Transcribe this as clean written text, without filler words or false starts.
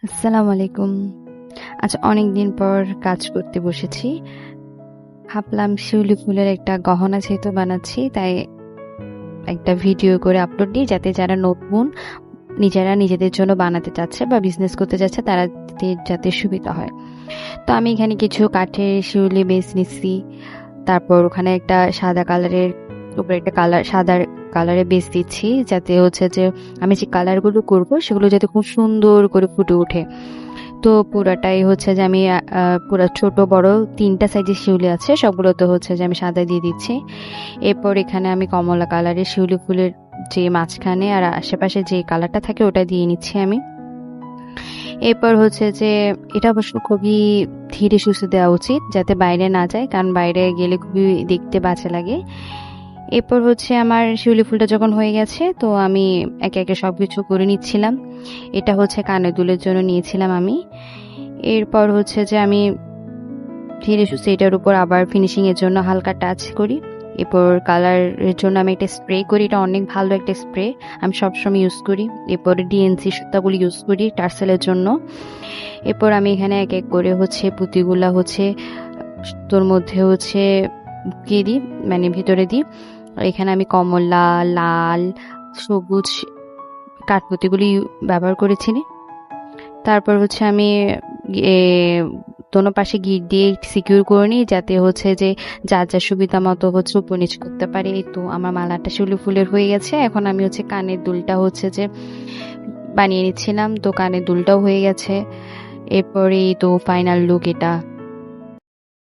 আসসালামু আলাইকুম। আজ অনেকদিন পর কাজ করতে বসেছি। ভাবলাম শিউলি ফুলের একটা গহনা যেহেতু বানাচ্ছি, তাই একটা ভিডিও করে আপলোড দিই যাতে যারা নতুন নিজেরা নিজেদের জন্য বানাতে চাচ্ছে বা বিজনেস করতে চাচ্ছে তারা যাতে সুবিধা হয়। তো আমি এখানে কিছু কাঠের শিউলি বেস নিচ্ছি। তারপর ওখানে একটা সাদা কালারের উপরে একটা সাদা কালারের বেস দিচ্ছি যাতে হচ্ছে যে আমি যে কালারগুলো করব সেগুলো যাতে খুব সুন্দর করে ফুটে ওঠে। তো পুরাটাই হচ্ছে যে আমি পুরা ছোট বড় ৩ টা সাইজের শিউলি আছে, সবগুলোতে হচ্ছে যে আমি সাদা দিয়ে দিচ্ছি। এরপর এখানে আমি কমলা কালারের শিউলি ফুলের যে মাঝখানে আর আশেপাশে যে কালারটা থাকে ওটা দিয়ে নিচ্ছি আমি। এরপর হচ্ছে যে এটা অবশ্য খুবই ধীরে সুস্থে দেওয়া উচিত যাতে বাইরে না যায়, কারণ বাইরে গেলে খুবই দেখতে বাজে লাগে। এরপর হচ্ছে আমার শিউলি ফুলটা যখন হয়ে গেছে তো আমি একে একে সবকিছু করে নিচ্ছিলাম। এটা হচ্ছে কানের দুলের জন্য নিয়েছিলাম আমি। এরপর হচ্ছে যে আমি ধীরে সুস্থে এটার উপর আবার ফিনিশিং এর জন্য হালকা টাচ করি। এরপর কালারের জন্য আমি একটা স্প্রে করি, এটা অনেক ভালো একটা স্প্রে, আমি সবসময় ইউজ করি। এরপর ডিএনসি সুতাগুলি ইউজ করি টার্সেলের জন্য। এরপর আমি এখানে এক এক করে হচ্ছে পুঁতিগুলা হচ্ছে তোর মধ্যে হচ্ছে ঢুকিয়ে দিই, মানে ভিতরে দিই। এখানে আমি কমলা, লাল, সবুজ কাঠপুঁতিগুলি ব্যবহার করেছি। তারপর হচ্ছে আমি এ দোনো পাশে গিট দিয়ে সিকিউর করে নিই যাতে হচ্ছে যে যার যার সুবিধা মতো হচ্ছে উপর নিচ করতে পারি। এই তো আমার মালাটা শিউলি ফুলের হয়ে গেছে। এখন আমি হচ্ছে কানের দুলটা হচ্ছে যে বানিয়ে নিচ্ছিলাম, তো কানের দুলটাও হয়ে গেছে। এরপরেই তো ফাইনাল লুক এটা।